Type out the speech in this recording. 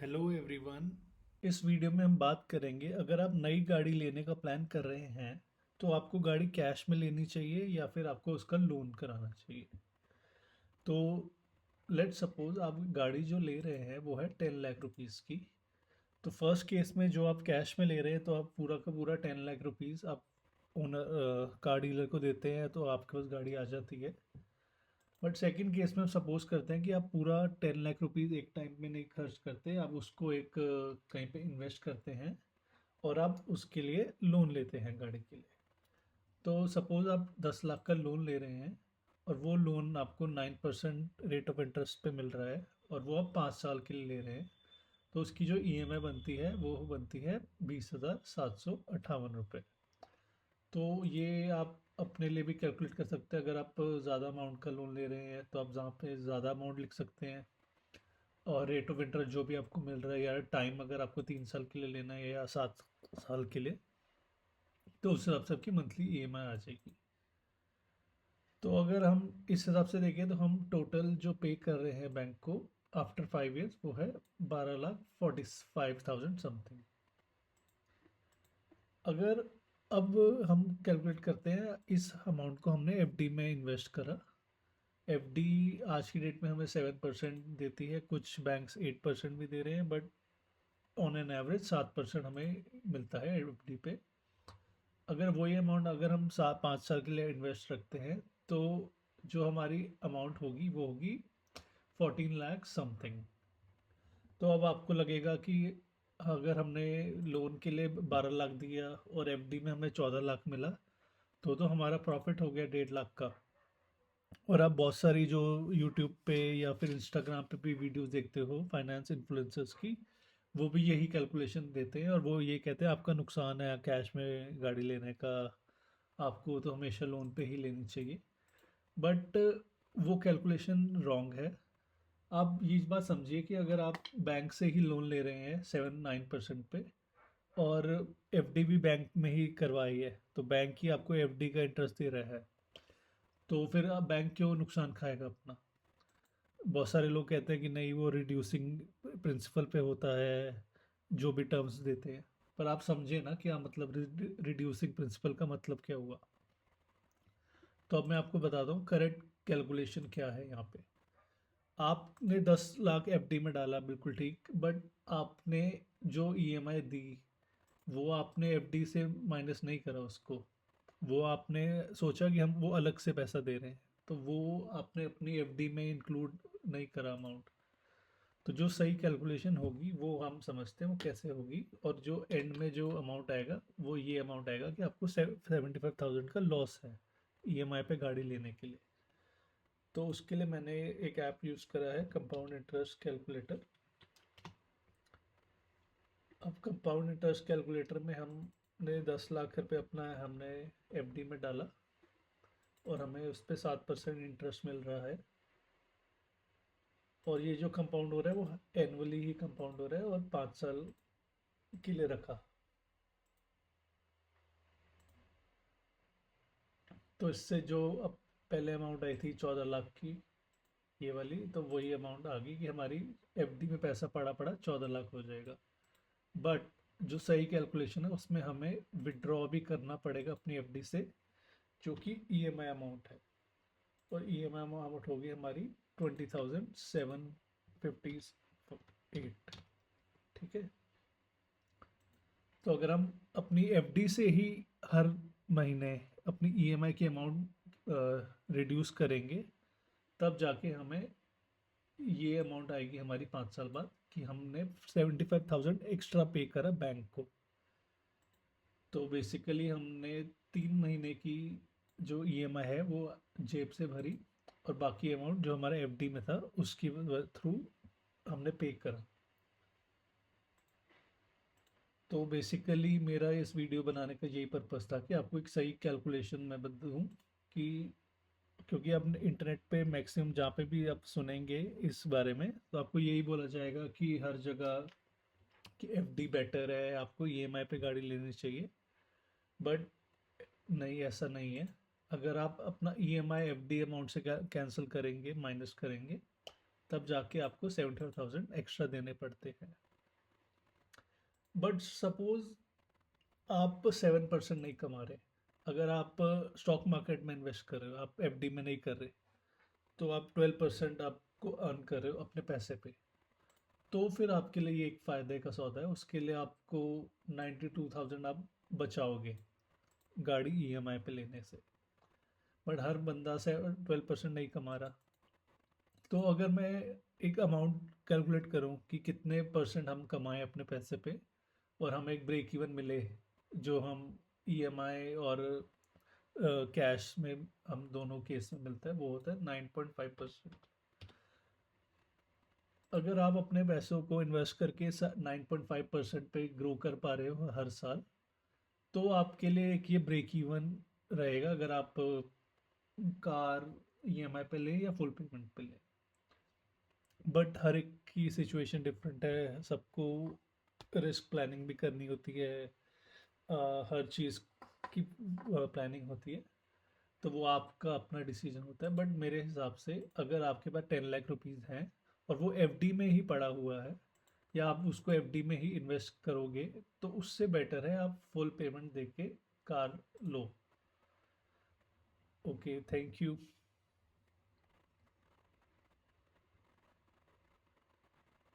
Hello everyone. इस video में हम बात करेंगे, अगर आप नई गाड़ी लेने का प्लान कर रहे हैं तो आपको गाड़ी कैश में लेनी चाहिए या फिर आपको उसका लोन कराना चाहिए। तो लेट्स सपोज आप गाड़ी जो ले रहे हैं वो है 10 लाख रुपीज़ की। तो फर्स्ट केस में जो आप कैश में ले रहे हैं तो आप पूरा का पूरा 10 लाख रुपीज़ आप ओनर कार डीलर को देते हैं तो आपके पास गाड़ी आ जाती है। बट सेकंड केस में हम सपोज करते हैं कि आप पूरा 10 लाख रुपीज़ एक टाइम में नहीं खर्च करते, आप उसको एक कहीं पे इन्वेस्ट करते हैं और आप उसके लिए लोन लेते हैं गाड़ी के लिए। तो सपोज आप 10 लाख का लोन ले रहे हैं और वो लोन आपको 9% रेट ऑफ इंटरेस्ट पे मिल रहा है और वो आप 5 साल के लिए ले रहे हैं। तो उसकी जो ईएमआई बनती है वो बनती है 20,758 रुपये। तो ये आप अपने लिए भी कैलकुलेट कर सकते हैं। अगर आप ज़्यादा अमाउंट का लोन ले रहे हैं तो आप जहाँ पे ज़्यादा अमाउंट लिख सकते हैं, और रेट ऑफ इंटरेस्ट जो भी आपको मिल रहा है या टाइम अगर आपको 3 साल के लिए लेना है या 7 साल के लिए, तो उस हिसाब से आपकी मंथली ईएमआई आ जाएगी। तो अगर हम इस हिसाब से देखें तो हम टोटल जो पे कर रहे हैं बैंक को आफ्टर 5 ईयर्स वो है 12,45,000 समथिंग। अगर अब हम कैलकुलेट करते हैं, इस अमाउंट को हमने एफडी में इन्वेस्ट करा। एफडी आज की डेट में हमें 7% देती है, कुछ बैंक्स 8% भी दे रहे हैं, बट ऑन एन एवरेज 7% हमें मिलता है एफडी पे। अगर वही अमाउंट अगर हम 5 साल के लिए इन्वेस्ट रखते हैं तो जो हमारी अमाउंट होगी वो होगी 14 लाख समथिंग। तो अब आपको लगेगा कि अगर हमने लोन के लिए 12 लाख दिया और एफडी में हमें 14 लाख मिला, तो हमारा प्रॉफिट हो गया 1.5 लाख का। और आप बहुत सारी जो यूट्यूब पे या फिर इंस्टाग्राम पे भी वीडियोस देखते हो फाइनेंस इन्फ्लुएंसर्स की, वो भी यही कैलकुलेशन देते हैं और वो ये कहते हैं आपका नुकसान है कैश में गाड़ी लेने का, आपको तो हमेशा लोन पे ही लेनी चाहिए। बट वो कैलकुलेशन रॉन्ग है। आप ये बात समझिए कि अगर आप बैंक से ही लोन ले रहे हैं 7-9% पे, और एफडी भी बैंक में ही करवाई है, तो बैंक ही आपको एफडी का इंटरेस्ट दे रहा है, तो फिर आप बैंक क्यों नुकसान खाएगा अपना। बहुत सारे लोग कहते हैं कि नहीं वो रिड्यूसिंग प्रिंसिपल पे होता है जो भी टर्म्स देते हैं, पर आप समझे ना क्या मतलब रिड्यूसिंग प्रिंसिपल का मतलब क्या हुआ। तो अब मैं आपको बताता हूँ करेक्ट कैलकुलेशन क्या है यहाँ पे। आपने 10 लाख एफडी में डाला, बिल्कुल ठीक, बट आपने जो ईएमआई दी वो आपने एफडी से माइनस नहीं करा उसको। वो आपने सोचा कि हम वो अलग से पैसा दे रहे हैं, तो वो आपने अपनी एफडी में इंक्लूड नहीं करा अमाउंट। तो जो सही कैलकुलेशन होगी वो हम समझते हैं वो कैसे होगी, और जो एंड में जो अमाउंट आएगा वो ये अमाउंट आएगा कि आपको 75,000 का लॉस है ईएमआई पे गाड़ी लेने के लिए। तो उसके लिए मैंने एक ऐप यूज़ करा है, कंपाउंड इंटरेस्ट कैलकुलेटर। अब कंपाउंड इंटरेस्ट कैलकुलेटर में हमने 10 लाख रुपए अपना हमने एफडी में डाला और हमें उस पर 7% इंटरेस्ट मिल रहा है। और ये जो कंपाउंड हो रहा है वो एनुअली ही कंपाउंड हो रहा है और 5 साल के लिए रखा। तो इससे जो अब पहले अमाउंट आई थी 14 लाख की, ये वाली, तो वही अमाउंट आ गई कि हमारी एफडी में पैसा पड़ा पड़ा 14 लाख हो जाएगा। बट जो सही कैलकुलेशन है उसमें हमें विड्रॉ भी करना पड़ेगा अपनी एफडी से, जो कि ईएमआई अमाउंट है। और ईएमआई अमाउंट होगी हमारी 20,758। ठीक है। तो अगर हम अपनी एफडी से ही हर महीने अपनी ईएमआई की अमाउंट रिड्यूस करेंगे, तब जाके हमें ये अमाउंट आएगी हमारी 5 साल बाद कि हमने 75,000 एक्स्ट्रा पे करा बैंक को। तो बेसिकली हमने 3 महीने की जो ईएमआई है वो जेब से भरी, और बाकी अमाउंट जो हमारे एफडी में था उसकी थ्रू हमने पे करा। तो बेसिकली मेरा इस वीडियो बनाने का यही पर्पस था कि आपको एक सही कैलकुलेशन मैं दूँ कि, क्योंकि आप इंटरनेट पे मैक्सिमम जहाँ पे भी आप सुनेंगे इस बारे में तो आपको यही बोला जाएगा कि हर जगह कि एफडी बेटर है, आपको ईएमआई पे गाड़ी लेनी चाहिए। बट नहीं, ऐसा नहीं है। अगर आप अपना ईएमआई एफडी अमाउंट से कैंसिल करेंगे, माइनस करेंगे, तब जाके आपको 75,000 एक्स्ट्रा देने पड़ते हैं। बट सपोज आप 7% नहीं कमा रहे, अगर आप स्टॉक मार्केट में इन्वेस्ट कर रहे हो, आप एफडी में नहीं कर रहे, तो आप 12% आपको अर्न कर रहे हो अपने पैसे पे, तो फिर आपके लिए ये एक फ़ायदे का सौदा है। उसके लिए आपको 92,000 आप बचाओगे गाड़ी ईएमआई पे लेने से। बट हर बंदा से 12% नहीं कमा रहा। तो अगर मैं एक अमाउंट कैलकुलेट करूं कि कितने परसेंट हम कमाएं अपने पैसे पे और हमें एक ब्रेक इवन मिले, जो हम ईएमआई और कैश में हम दोनों केस में मिलता है, वो होता है 9.5%। अगर आप अपने पैसों को इन्वेस्ट करके 9.5% पे ग्रो कर पा रहे हो हर साल, तो आपके लिए एक ये ब्रेक इवन रहेगा, अगर आप कार ईएमआई पे ले या फुल पेमेंट पे ले। बट हर एक की सिचुएशन डिफरेंट है, सबको रिस्क प्लानिंग भी करनी होती है, हर चीज़ की प्लानिंग होती है, तो वो आपका अपना डिसीजन होता है। बट मेरे हिसाब से अगर आपके पास 10 लाख रुपीज़ हैं और वो एफडी में ही पड़ा हुआ है, या आप उसको एफडी में ही इन्वेस्ट करोगे, तो उससे बेटर है आप फुल पेमेंट देके car low. Okay, thank you.